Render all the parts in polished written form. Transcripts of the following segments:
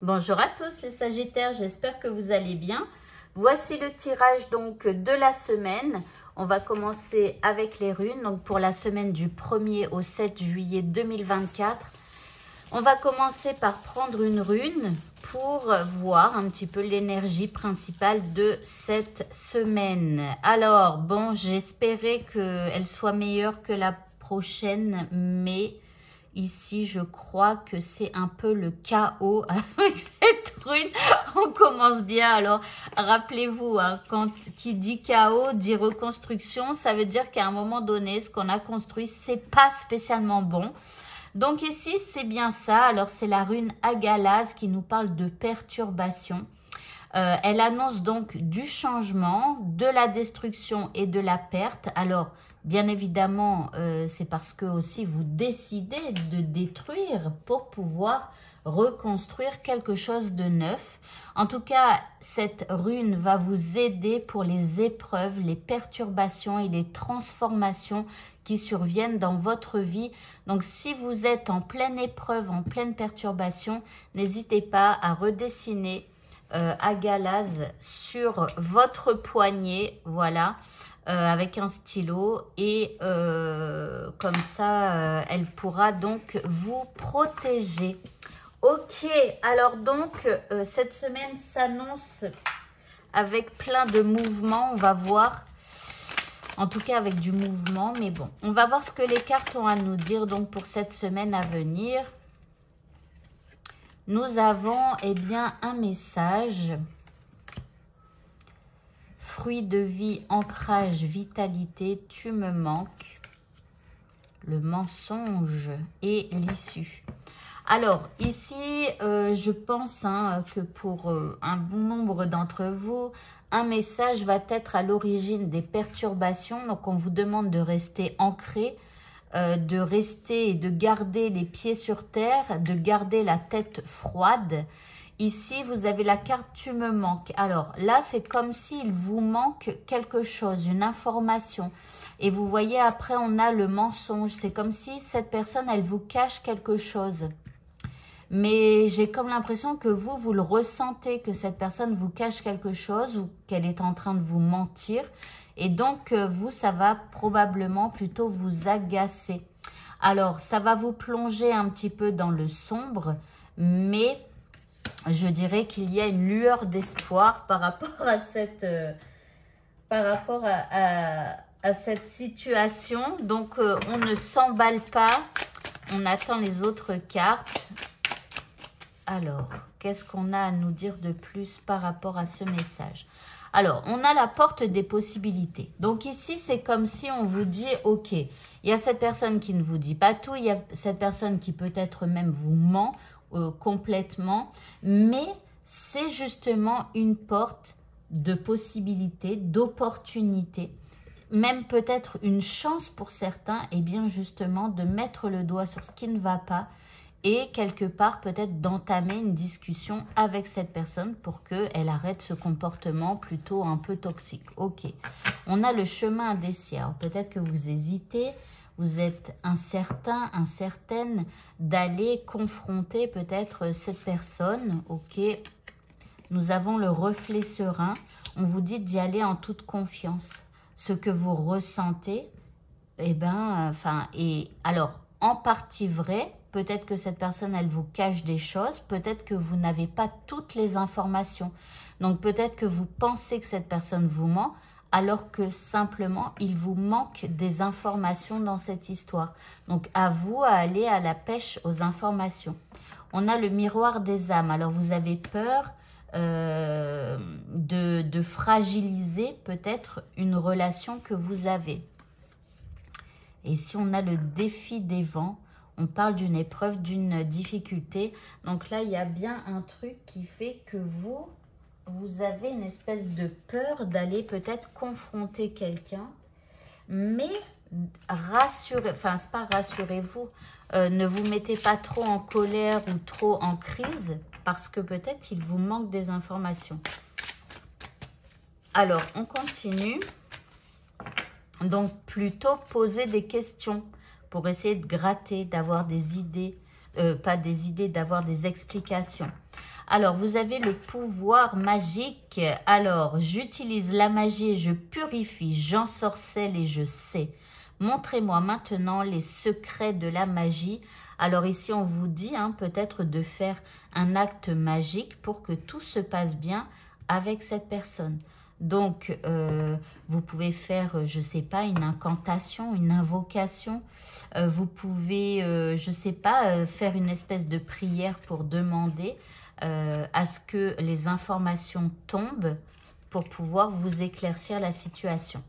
Bonjour à tous les Sagittaires, j'espère que vous allez bien. Voici le tirage donc de la semaine. On va commencer avec les runes, donc pour la semaine du 1er au 7 juillet 2024. On va commencer par prendre une rune pour voir un petit peu l'énergie principale de cette semaine. Alors, bon, j'espérais qu'elle soit meilleure que la prochaine, mais ici, je crois que c'est un peu le chaos avec cette rune. On commence bien. Alors, rappelez-vous, hein, qui dit chaos, dit reconstruction, ça veut dire qu'à un moment donné, ce qu'on a construit, c'est pas spécialement bon. Donc ici, c'est bien ça. Alors, c'est la rune Agalaz qui nous parle de perturbation. Elle annonce donc du changement, de la destruction et de la perte. Alors, bien évidemment, c'est parce que aussi vous décidez de détruire pour pouvoir reconstruire quelque chose de neuf. En tout cas, cette rune va vous aider pour les épreuves, les perturbations et les transformations qui surviennent dans votre vie. Donc, si vous êtes en pleine épreuve, en pleine perturbation, n'hésitez pas à redessiner Agalaz sur votre poignet, voilà, avec un stylo et comme ça, elle pourra donc vous protéger. Ok, alors donc, cette semaine s'annonce avec plein de mouvements, on va voir. En tout cas, avec du mouvement, mais bon. On va voir ce que les cartes ont à nous dire donc pour cette semaine à venir. Nous avons, eh bien, un message. Fruit de vie, ancrage, vitalité, tu me manques. Le mensonge et l'issue. Alors, ici, je pense que pour un bon nombre d'entre vous, un message va être à l'origine des perturbations. Donc, on vous demande de rester ancré, de rester et de garder les pieds sur terre, de garder la tête froide. Ici, vous avez la carte « Tu me manques ». Alors là, c'est comme s'il vous manque quelque chose, une information. Et vous voyez, après, on a le mensonge. C'est comme si cette personne, elle vous cache quelque chose. Mais j'ai comme l'impression que vous le ressentez, que cette personne vous cache quelque chose ou qu'elle est en train de vous mentir. Et donc, vous, ça va probablement plutôt vous agacer. Alors, ça va vous plonger un petit peu dans le sombre, mais je dirais qu'il y a une lueur d'espoir par rapport à cette, cette situation. Donc, on ne s'emballe pas, on attend les autres cartes. Alors, qu'est-ce qu'on a à nous dire de plus par rapport à ce message? Alors, on a la porte des possibilités. Donc ici, c'est comme si on vous dit, ok, il y a cette personne qui ne vous dit pas tout, il y a cette personne qui peut-être même vous ment complètement, mais c'est justement une porte de possibilités, d'opportunités, même peut-être une chance pour certains, et bien justement de mettre le doigt sur ce qui ne va pas, et quelque part peut-être d'entamer une discussion avec cette personne pour qu'elle arrête ce comportement plutôt un peu toxique. Ok, on a le chemin indécis. Alors peut-être que vous hésitez, vous êtes incertain, incertaine d'aller confronter peut-être cette personne. Ok, nous avons le reflet serein. On vous dit d'y aller en toute confiance. Ce que vous ressentez, eh ben, et alors en partie vrai. Peut-être que cette personne, elle vous cache des choses. Peut-être que vous n'avez pas toutes les informations. Donc, peut-être que vous pensez que cette personne vous ment, alors que simplement, il vous manque des informations dans cette histoire. Donc, à vous à aller à la pêche aux informations. On a le miroir des âmes. Alors, vous avez peur de fragiliser peut-être une relation que vous avez. Et si on a le défi des vents, on parle d'une épreuve, d'une difficulté. Donc là, il y a bien un truc qui fait que vous avez une espèce de peur d'aller peut-être confronter quelqu'un. Mais rassurez, c'est pas rassurez-vous, ne vous mettez pas trop en colère ou trop en crise parce que peut-être il vous manque des informations. Alors, on continue. Donc, plutôt poser des questions pour essayer de gratter, d'avoir des idées, pas des idées, d'avoir des explications. Alors, vous avez le pouvoir magique. Alors, j'utilise la magie et je purifie, j'ensorcelle et je sais. Montrez-moi maintenant les secrets de la magie. Alors ici, on vous dit peut-être de faire un acte magique pour que tout se passe bien avec cette personne. Donc, vous pouvez faire, je ne sais pas, une incantation, une invocation. Vous pouvez, je ne sais pas, faire une espèce de prière pour demander à ce que les informations tombent pour pouvoir vous éclaircir la situation.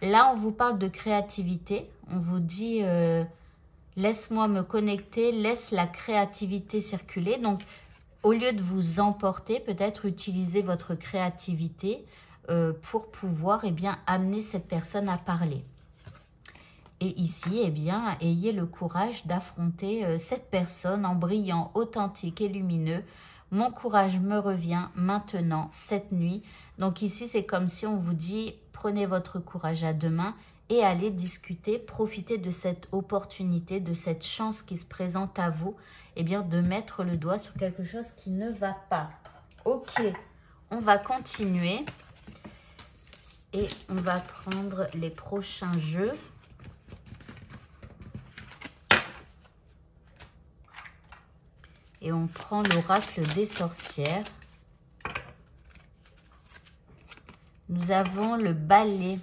Là, on vous parle de créativité. On vous dit, laisse-moi me connecter, laisse la créativité circuler. Donc, au lieu de vous emporter, peut-être utiliser votre créativité pour pouvoir amener cette personne à parler. Et ici, ayez le courage d'affronter cette personne en brillant, authentique et lumineux. Mon courage me revient maintenant, cette nuit. Donc ici, c'est comme si on vous dit, prenez votre courage à deux mains et allez discuter, profitez de cette opportunité, de cette chance qui se présente à vous, de mettre le doigt sur quelque chose qui ne va pas. Ok, on va continuer et on va prendre les prochains jeux. Et on prend l'oracle des sorcières. Nous avons le balai.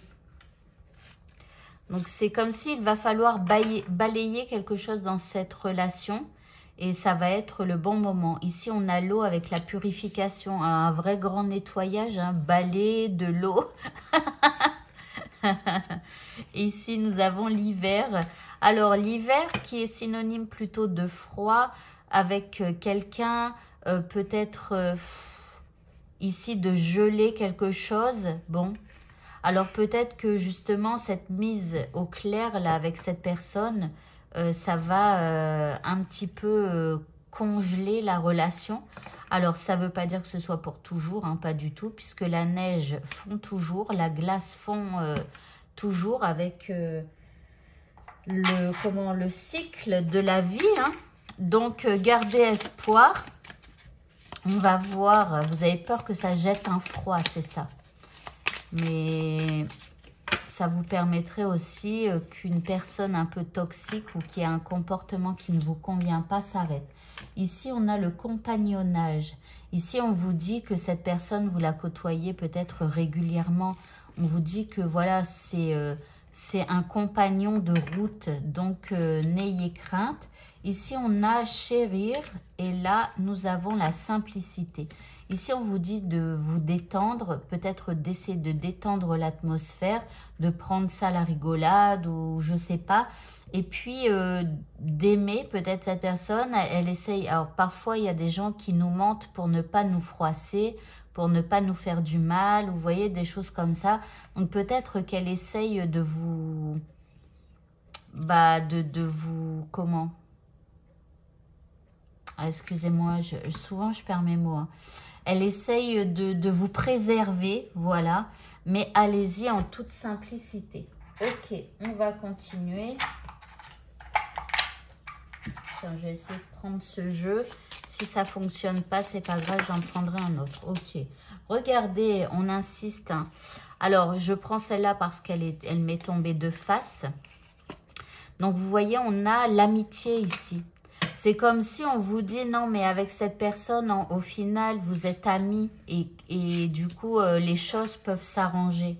Donc, c'est comme s'il va falloir balayer quelque chose dans cette relation. Et ça va être le bon moment. Ici, on a l'eau avec la purification. Un vrai grand nettoyage. Balai, de l'eau. Ici, nous avons l'hiver. Alors, l'hiver qui est synonyme plutôt de froid. Avec quelqu'un, peut-être ici de geler quelque chose. Bon, alors peut-être que justement cette mise au clair là avec cette personne, ça va un petit peu congeler la relation. Alors ça ne veut pas dire que ce soit pour toujours, pas du tout, puisque la neige fond toujours, la glace fond toujours avec le cycle de la vie, Donc, gardez espoir. On va voir. Vous avez peur que ça jette un froid, c'est ça. Mais ça vous permettrait aussi qu'une personne un peu toxique ou qui a un comportement qui ne vous convient pas s'arrête. Ici, on a le compagnonnage. Ici, on vous dit que cette personne, vous la côtoyez peut-être régulièrement. On vous dit que voilà, c'est un compagnon de route. Donc, n'ayez crainte. Ici, on a chérir et là, nous avons la simplicité. Ici, on vous dit de vous détendre, peut-être d'essayer de détendre l'atmosphère, de prendre ça à la rigolade ou je sais pas. Et puis, d'aimer peut-être cette personne, elle essaye. Alors, parfois, il y a des gens qui nous mentent pour ne pas nous froisser, pour ne pas nous faire du mal. Vous voyez, des choses comme ça. Donc, peut-être qu'elle essaye de vous... Comment ? Excusez-moi, souvent je perds mes mots. Elle essaye de vous préserver, voilà. Mais allez-y en toute simplicité. Ok, on va continuer. Tiens, je vais essayer de prendre ce jeu. Si ça ne fonctionne pas, c'est pas grave, j'en prendrai un autre. Ok, regardez, on insiste. Alors, je prends celle-là parce qu'elle m'est tombée de face. Donc, vous voyez, on a l'amitié ici. C'est comme si on vous dit, non, mais avec cette personne, au final, vous êtes amis et du coup, les choses peuvent s'arranger.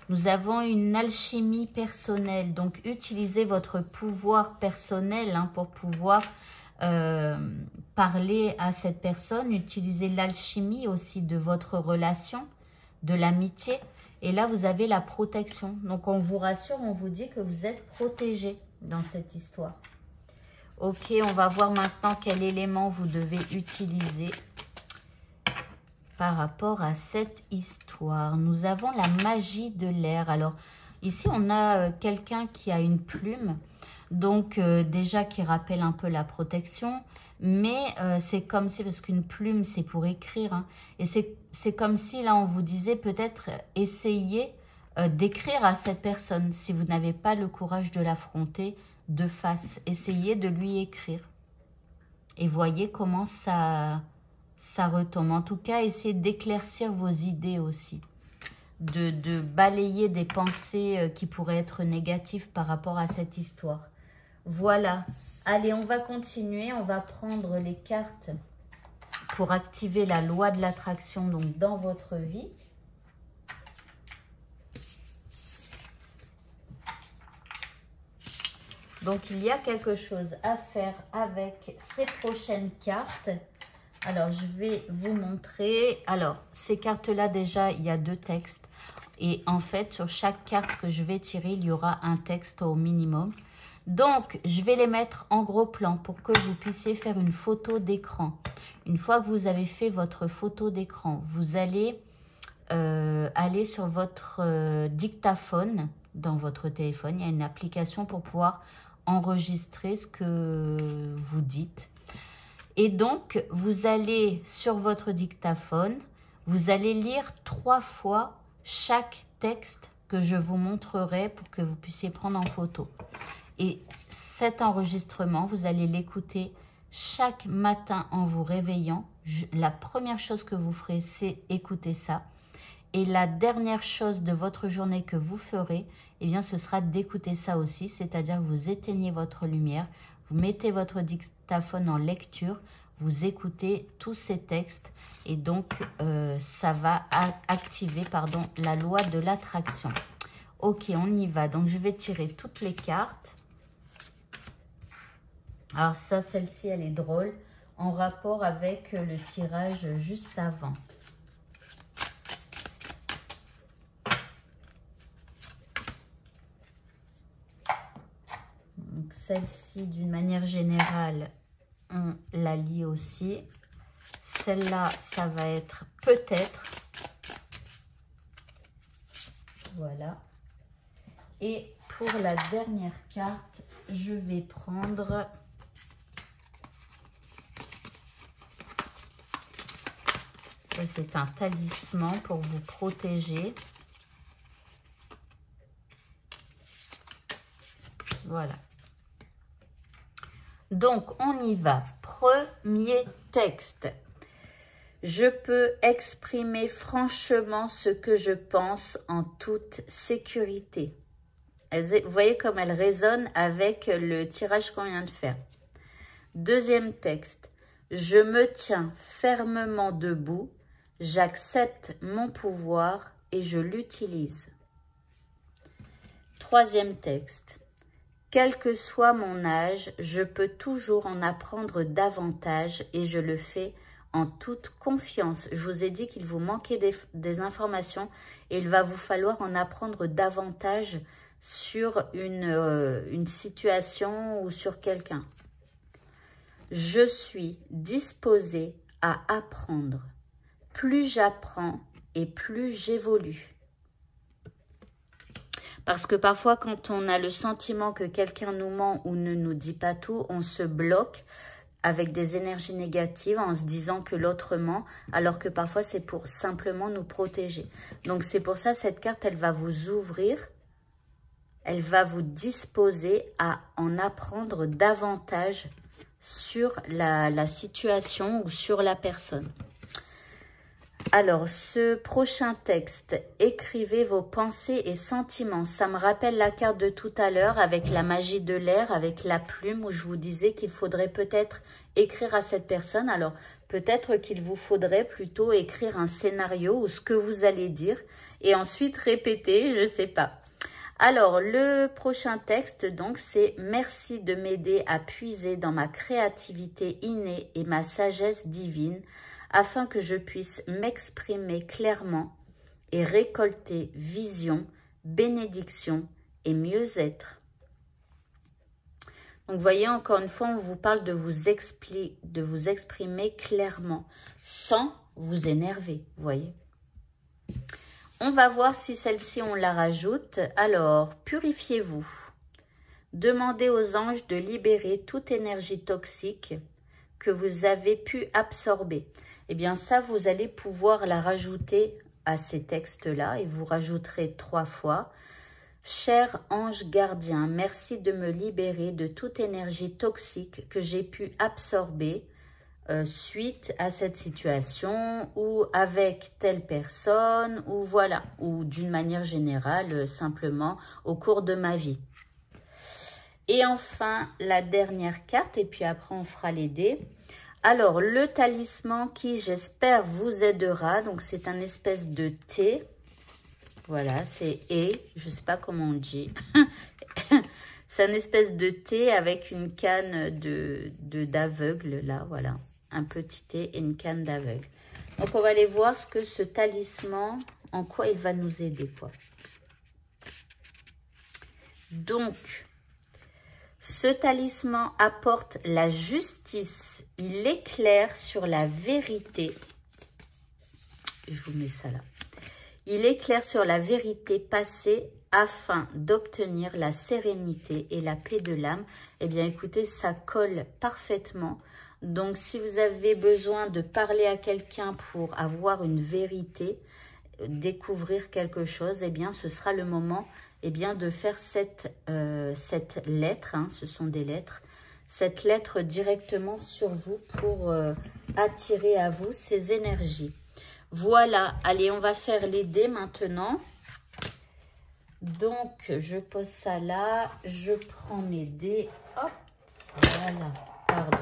Nous avons une alchimie personnelle. Donc, utilisez votre pouvoir personnel pour pouvoir parler à cette personne. Utilisez l'alchimie aussi de votre relation, de l'amitié. Et là, vous avez la protection. Donc, on vous rassure, on vous dit que vous êtes protégé dans cette histoire. Ok, on va voir maintenant quel élément vous devez utiliser par rapport à cette histoire. Nous avons la magie de l'air. Alors, ici, on a quelqu'un qui a une plume. Donc, déjà qui rappelle un peu la protection. Mais c'est comme si, parce qu'une plume, c'est pour écrire. Et c'est comme si, là, on vous disait peut-être essayez d'écrire à cette personne. Si vous n'avez pas le courage de l'affronter de face, essayez de lui écrire. Et voyez comment ça retombe. En tout cas, essayez d'éclaircir vos idées aussi. De balayer des pensées qui pourraient être négatives par rapport à cette histoire. Voilà. Allez, on va continuer. On va prendre les cartes pour activer la loi de l'attraction donc dans votre vie. Donc, il y a quelque chose à faire avec ces prochaines cartes. Alors, je vais vous montrer. Alors, ces cartes-là, déjà, il y a 2 textes. Et en fait, sur chaque carte que je vais tirer, il y aura un texte au minimum. Donc, je vais les mettre en gros plan pour que vous puissiez faire une photo d'écran. Une fois que vous avez fait votre photo d'écran, vous allez aller sur votre dictaphone dans votre téléphone. Il y a une application pour pouvoir enregistrer ce que vous dites. Et donc, vous allez sur votre dictaphone, vous allez lire 3 fois chaque texte que je vous montrerai pour que vous puissiez prendre en photo. Et cet enregistrement, vous allez l'écouter chaque matin en vous réveillant. La première chose que vous ferez, c'est écouter ça. Et la dernière chose de votre journée que vous ferez, eh bien, ce sera d'écouter ça aussi. C'est-à-dire que vous éteignez votre lumière, vous mettez votre dictaphone en lecture, vous écoutez tous ces textes. Et donc, ça va activer la loi de l'attraction. Ok, on y va. Donc, je vais tirer toutes les cartes. Alors ça, celle-ci, elle est drôle, en rapport avec le tirage juste avant. Donc celle-ci, d'une manière générale, on la lit aussi. Celle-là, ça va être peut-être. Voilà. Et pour la dernière carte, je vais prendre... C'est un talisman pour vous protéger. Voilà. Donc, on y va. Premier texte. Je peux exprimer franchement ce que je pense en toute sécurité. Vous voyez comme elle résonne avec le tirage qu'on vient de faire. Deuxième texte. Je me tiens fermement debout. J'accepte mon pouvoir et je l'utilise. Troisième texte. Quel que soit mon âge, je peux toujours en apprendre davantage et je le fais en toute confiance. Je vous ai dit qu'il vous manquait des informations et il va vous falloir en apprendre davantage sur une situation ou sur quelqu'un. Je suis disposée à apprendre. Plus j'apprends et plus j'évolue. Parce que parfois, quand on a le sentiment que quelqu'un nous ment ou ne nous dit pas tout, on se bloque avec des énergies négatives en se disant que l'autre ment, alors que parfois, c'est pour simplement nous protéger. Donc, c'est pour ça, cette carte, elle va vous ouvrir, elle va vous disposer à en apprendre davantage sur la situation ou sur la personne. Alors, ce prochain texte, écrivez vos pensées et sentiments. Ça me rappelle la carte de tout à l'heure avec la magie de l'air, avec la plume, où je vous disais qu'il faudrait peut-être écrire à cette personne. Alors, peut-être qu'il vous faudrait plutôt écrire un scénario ou ce que vous allez dire et ensuite répéter, je ne sais pas. Alors, le prochain texte, donc, c'est « Merci de m'aider à puiser dans ma créativité innée et ma sagesse divine » afin que je puisse m'exprimer clairement et récolter vision, bénédiction et mieux-être. Donc, vous voyez, encore une fois, on vous parle de vous exprimer clairement, sans vous énerver, vous voyez. On va voir si celle-ci, on la rajoute. Alors, purifiez-vous. Demandez aux anges de libérer toute énergie toxique que vous avez pu absorber. Eh bien, ça, vous allez pouvoir la rajouter à ces textes-là et vous rajouterez 3 fois. Cher ange gardien, merci de me libérer de toute énergie toxique que j'ai pu absorber suite à cette situation ou avec telle personne ou voilà, ou d'une manière générale, simplement au cours de ma vie. Et enfin, la dernière carte, et puis après on fera les dés. Alors, le talisman qui, j'espère, vous aidera. Donc, c'est un espèce de thé. Voilà, c'est « et », je ne sais pas comment on dit. C'est un espèce de thé avec une canne d'aveugle, là, voilà. Un petit thé et une canne d'aveugle. Donc, on va aller voir ce que ce talisman, en quoi il va nous aider, quoi. Donc, ce talisman apporte la justice. Il éclaire sur la vérité. Je vous mets ça là. Il éclaire sur la vérité passée afin d'obtenir la sérénité et la paix de l'âme. Eh bien, écoutez, ça colle parfaitement. Donc, si vous avez besoin de parler à quelqu'un pour avoir une vérité, découvrir quelque chose, eh bien, ce sera le moment de faire cette lettre. Hein, ce sont des lettres. Cette lettre directement sur vous pour attirer à vous ces énergies. Voilà, allez, on va faire les dés maintenant. Donc, je pose ça là, je prends mes dés, hop, voilà, pardon.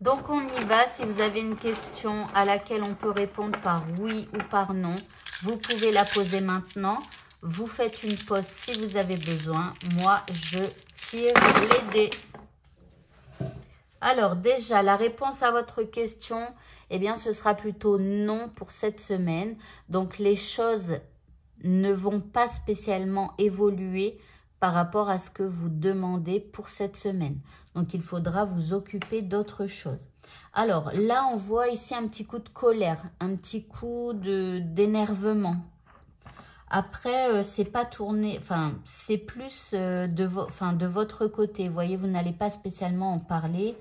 Donc, on y va. Si vous avez une question à laquelle on peut répondre par oui ou par non, vous pouvez la poser maintenant. Vous faites une pause si vous avez besoin. Moi, je tire les dés. Alors, déjà, la réponse à votre question, eh bien, ce sera plutôt non pour cette semaine. Donc, les choses ne vont pas spécialement évoluer par rapport à ce que vous demandez pour cette semaine. Donc, il faudra vous occuper d'autres choses. Alors, là, on voit ici un petit coup de colère, un petit coup d'énervement. Après, c'est pas tourné, enfin, c'est plus de votre côté. Vous voyez, vous n'allez pas spécialement en parler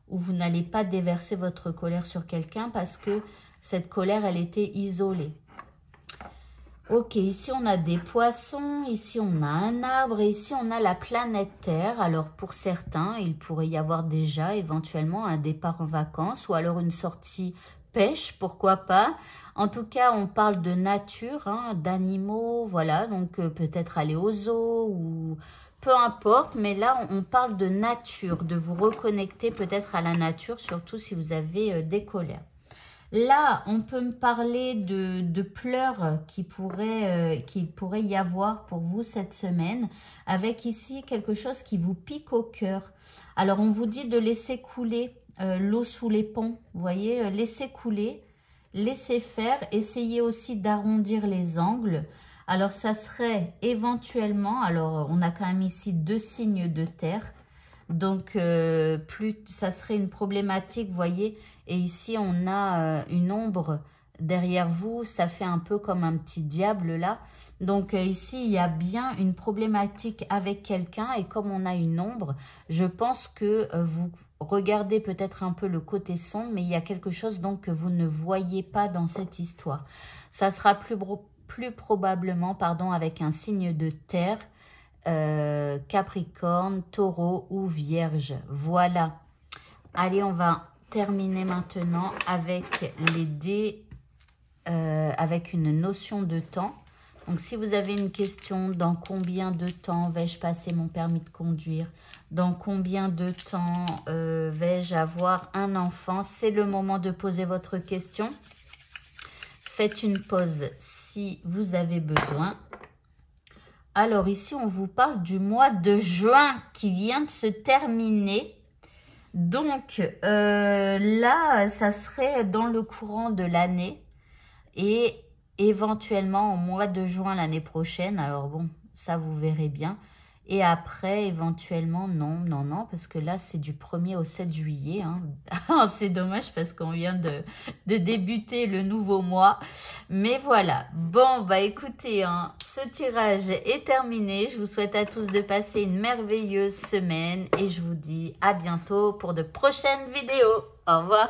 ou vous n'allez pas déverser votre colère sur quelqu'un parce que cette colère, elle était isolée. Ok, ici on a des poissons, ici on a un arbre et ici on a la planète Terre. Alors pour certains, il pourrait y avoir déjà éventuellement un départ en vacances ou alors une sortie pêche, pourquoi pas. En tout cas, on parle de nature, hein, d'animaux, voilà, donc peut-être aller au zoo ou peu importe. Mais là, on parle de nature, de vous reconnecter peut-être à la nature, surtout si vous avez des colères. Là, on peut me parler de pleurs qu'il pourrait y avoir pour vous cette semaine, avec ici quelque chose qui vous pique au cœur. Alors, on vous dit de laisser couler l'eau sous les ponts, vous voyez, laissez couler, laissez faire, essayez aussi d'arrondir les angles. Alors, ça serait éventuellement, alors on a quand même ici 2 signes de terre, donc ça serait une problématique, vous voyez. Et ici, on a une ombre derrière vous. Ça fait un peu comme un petit diable là. Donc ici, il y a bien une problématique avec quelqu'un. Et comme on a une ombre, je pense que vous regardez peut-être un peu le côté sombre. Mais il y a quelque chose donc que vous ne voyez pas dans cette histoire. Ça sera plus probablement avec un signe de terre. Capricorne, Taureau ou Vierge. Voilà. Allez, on va terminer maintenant avec les dés, avec une notion de temps. Donc, si vous avez une question, dans combien de temps vais-je passer mon permis de conduire? Dans combien de temps vais-je avoir un enfant? C'est le moment de poser votre question. Faites une pause si vous avez besoin. Alors ici, on vous parle du mois de juin qui vient de se terminer. Donc là, ça serait dans le courant de l'année et éventuellement au mois de juin l'année prochaine. Alors bon, ça vous verrez bien. Et après, éventuellement, non, parce que là, c'est du 1er au 7 juillet. Hein. C'est dommage parce qu'on vient de débuter le nouveau mois. Mais voilà. Bon, bah écoutez, hein, ce tirage est terminé. Je vous souhaite à tous de passer une merveilleuse semaine. Et je vous dis à bientôt pour de prochaines vidéos. Au revoir.